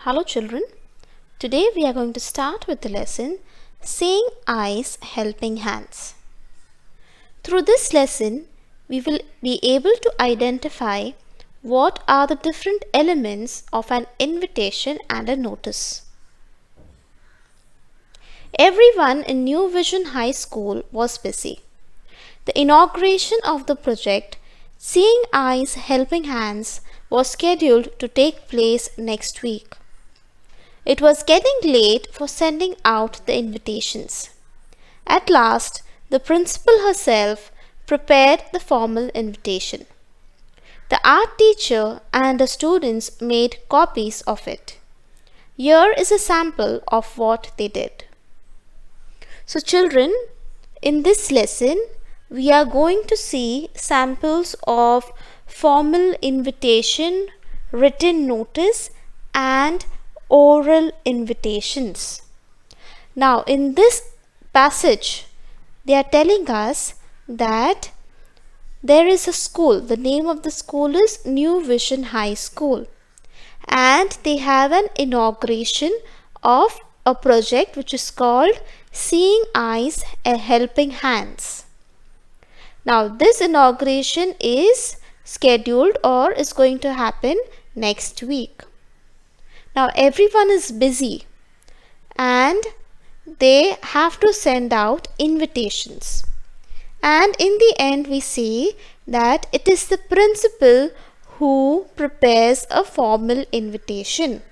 Hello children, today we are going to start with the lesson Seeing Eyes Helping Hands. Through this lesson, we will be able to identify what are the different elements of an invitation and a notice. Everyone in New Vision High School was busy. The inauguration of the project Seeing Eyes Helping Hands was scheduled to take place next week. It was getting late for sending out the invitations. At last, the principal herself prepared the formal invitation. The art teacher and the students made copies of it. Here is a sample of what they did. So children, in this lesson, we are going to see samples of formal invitation, written notice and oral invitations. Now in this passage they are telling us that there is a school. The name of the school is New Vision High School, and they have an inauguration of a project which is called Seeing Eyes Helping Hands. Now this inauguration is scheduled or is going to happen next week. Now everyone is busy and they have to send out invitations. And in the end we see that it is the principal who prepares a formal invitation.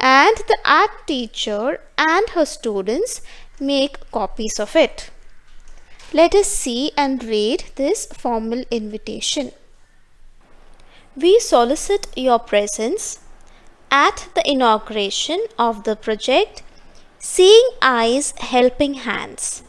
And the art teacher and her students make copies of it. Let us see and read this formal invitation. We solicit your presence at the inauguration of the project Seeing Eyes Helping Hands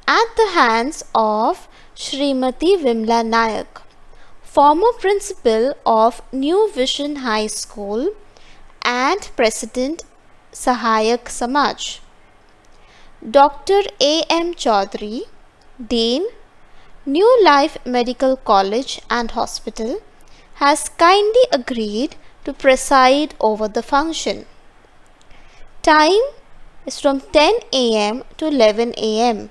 at the hands of Srimati Vimla Nayak, former principal of New Vision High School and President Sahayak Samaj. Dr. A.M. Chaudhary, Dean, New Life Medical College and Hospital, has kindly agreed to preside over the function. Time is from 10 a.m. to 11 a.m.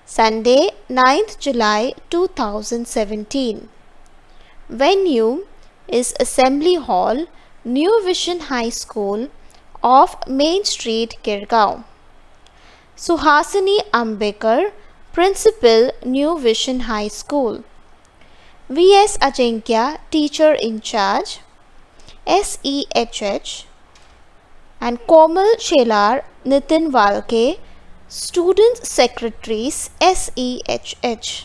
Sunday, 9th July 2017. Venue is Assembly Hall, New Vision High School off Main Street, Girgaon. Suhasini Ambekar, Principal, New Vision High School. V.S. Ajinkya, Teacher in Charge, SEHH, and Komal Shelar, Nitin Walke, Student Secretaries, SEHH.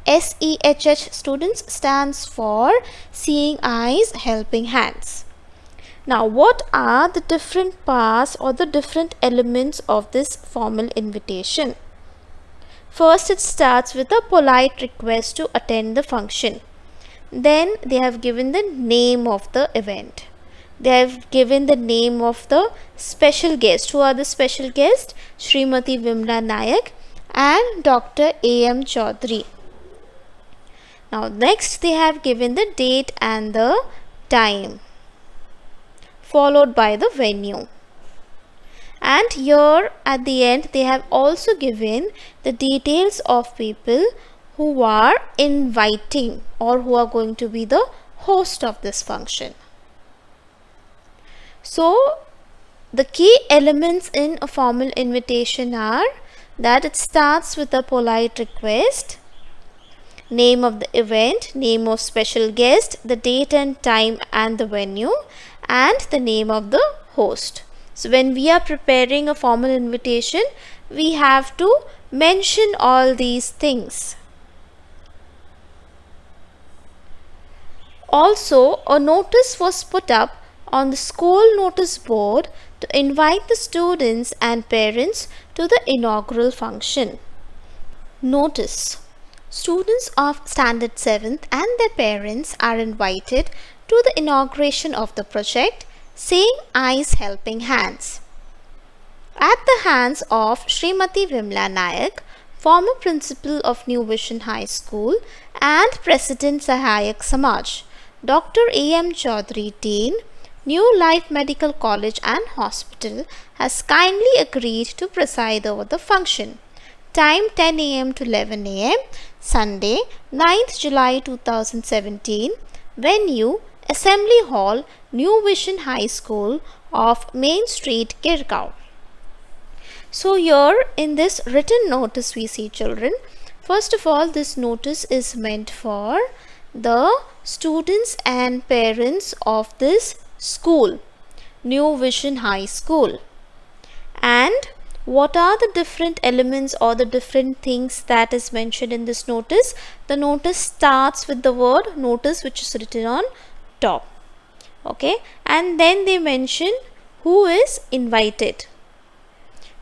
SEHH students stands for Seeing Eyes Helping Hands. Now what are the different parts or the different elements of this formal invitation? First, it starts with a polite request to attend the function. Then they have given the name of the event. They have given the name of the special guest. Who are the special guests? Srimati Vimla Nayak and Dr. A.M. Chaudhary. Now next they have given the date and the time, followed by the venue. And here at the end they have also given the details of people who are inviting or who are going to be the host of this function. So the key elements in a formal invitation are that it starts with a polite request, name of the event, name of special guest, the date and time and the venue, and the name of the host. So when we are preparing a formal invitation, we have to mention all these things. Also, a notice was put up on the school notice board to invite the students and parents to the inaugural function. Notice: students of Standard 7th and their parents are invited to the inauguration of the project Seeing Eyes Helping Hands at the hands of Srimati Vimla Nayak, former principal of New Vision High School and President Sahayak Samaj, Dr. A.M. Chaudhary, Dean, New Life Medical College and Hospital has kindly agreed to preside over the function. Time 10 a.m. to 11 a.m. Sunday 9th July 2017. Venue Assembly Hall, New Vision High School of Main Street, Girgaon. So here in this written notice we see, children, first of all, this notice is meant for the students and parents of this school, New Vision High School. And what are the different elements or the different things that is mentioned in this notice? The notice starts with the word notice, which is written on top. Okay, and then they mention who is invited.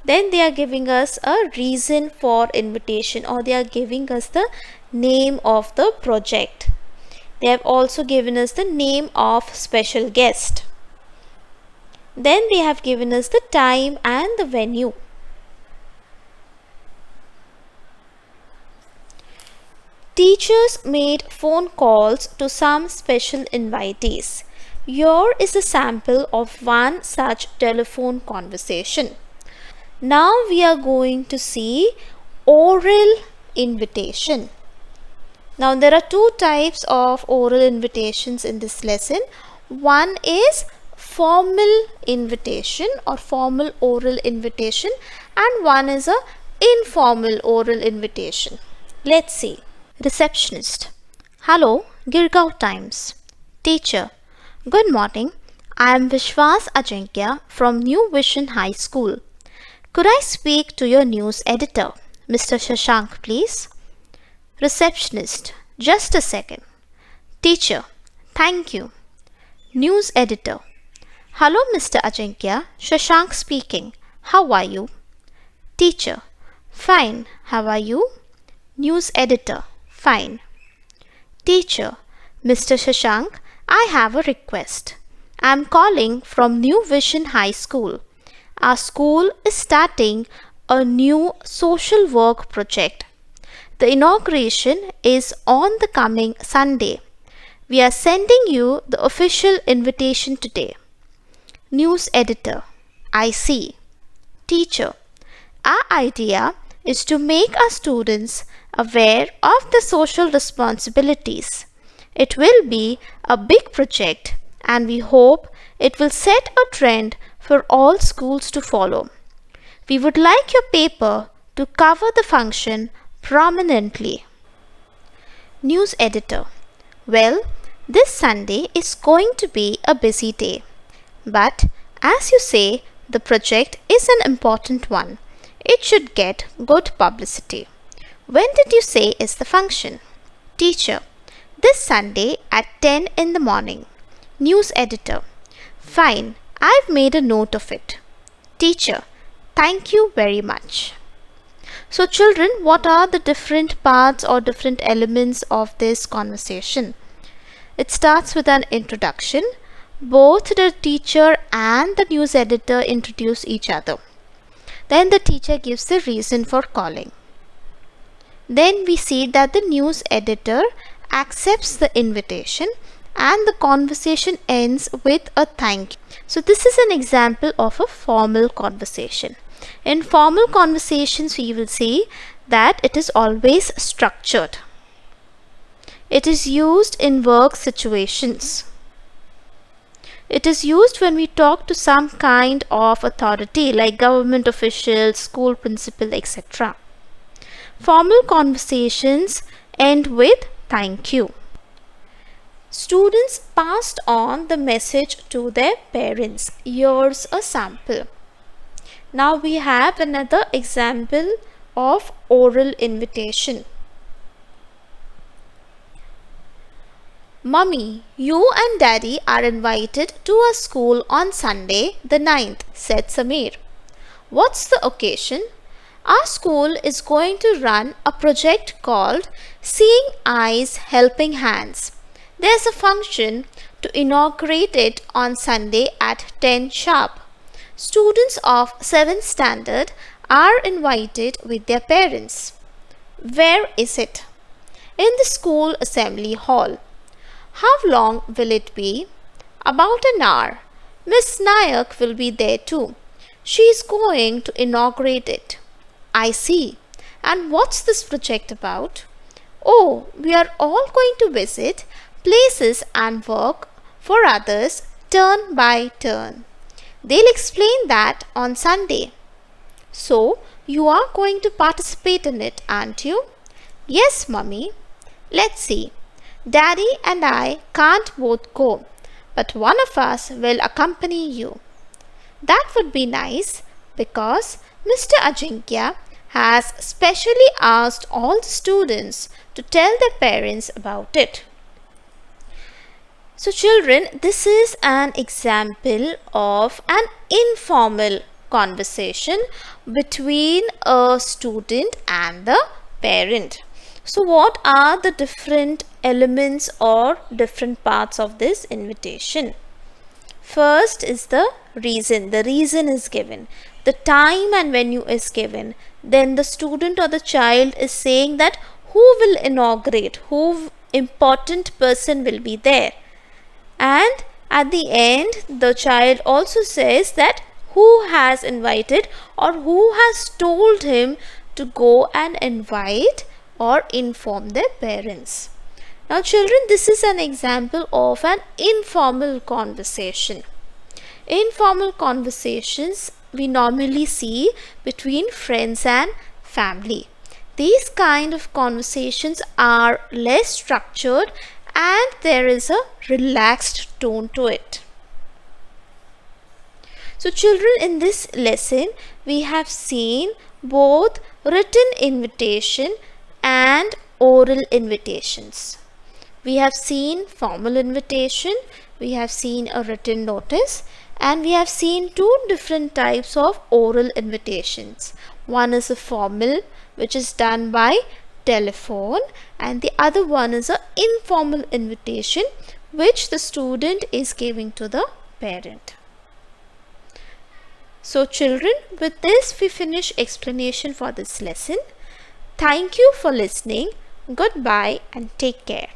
Then they are giving us a reason for invitation, or they are giving us the name of the project. They have also given us the name of special guest. Then they have given us the time and the venue. Teachers made phone calls to some special invitees. Here is a sample of one such telephone conversation. Now we are going to see oral invitation. Now there are two types of oral invitations in this lesson. One is formal invitation or formal oral invitation, and one is a informal oral invitation. Let's see. Receptionist: Hello, Girgaon Times. Teacher: Good morning. I am Vishwas Ajinkya from New Vision High School. Could I speak to your news editor, Mr. Shashank, please? Receptionist: Just a second. Teacher: Thank you. News editor: Hello, Mr. Ajinkya. Shashank speaking. How are you? Teacher: Fine. How are you? News editor: Fine. Teacher: Mr. Shashank, I have a request. I am calling from New Vision High School. Our school is starting a new social work project. The inauguration is on the coming Sunday. We are sending you the official invitation today. News editor: I see. Teacher: Our idea is to make our students aware of the social responsibilities. It will be a big project, and we hope it will set a trend for all schools to follow. We would like your paper to cover the function prominently. News editor: Well, this Sunday is going to be a busy day. But as you say, the project is an important one. It should get good publicity. When did you say is the function? Teacher: This Sunday at 10 in the morning. News editor: Fine, I've made a note of it. Teacher: Thank you very much. So children, what are the different parts or different elements of this conversation? It starts with an introduction. Both the teacher and the news editor introduce each other. Then the teacher gives the reason for calling. Then we see that the news editor accepts the invitation and the conversation ends with a thank you. So this is an example of a formal conversation. In formal conversations, we will see that it is always structured. It is used in work situations. It is used when we talk to some kind of authority like government officials, school principal, etc. Formal conversations end with thank you. Students passed on the message to their parents. Here's a sample. Now we have another example of oral invitation. Mummy, you and Daddy are invited to our school on Sunday the 9th, said Samir. What's the occasion? Our school is going to run a project called Seeing Eyes, Helping Hands. There's a function to inaugurate it on Sunday at 10 sharp. Students of 7th standard are invited with their parents. Where is it? In the school assembly hall. How long will it be? About an hour. Miss Nayak will be there too. She is going to inaugurate it. I see. And what's this project about? Oh, we are all going to visit places and work for others turn by turn. They'll explain that on Sunday. So, you are going to participate in it, aren't you? Yes, Mummy. Let's see. Daddy and I can't both go, but one of us will accompany you. That would be nice because Mr. Ajinkya has specially asked all the students to tell their parents about it. So children, this is an example of an informal conversation between a student and the parent. So what are the different elements or different parts of this invitation? First is the reason. The reason is given. The time and venue is given. Then the student or the child is saying that who will inaugurate, who important person will be there. And at the end, the child also says that who has invited or who has told him to go and invite or inform their parents. Now children, this is an example of an informal conversation. Informal conversations we normally see between friends and family. These kind of conversations are less structured and there is a relaxed tone to it. So children, in this lesson we have seen both written invitation and oral invitations. We have seen formal invitation, we have seen a written notice, and we have seen two different types of oral invitations. One is a formal, which is done by telephone, and the other one is an informal invitation which the student is giving to the parent. So children, with this we finish explanation for this lesson. Thank you for listening. Goodbye and take care.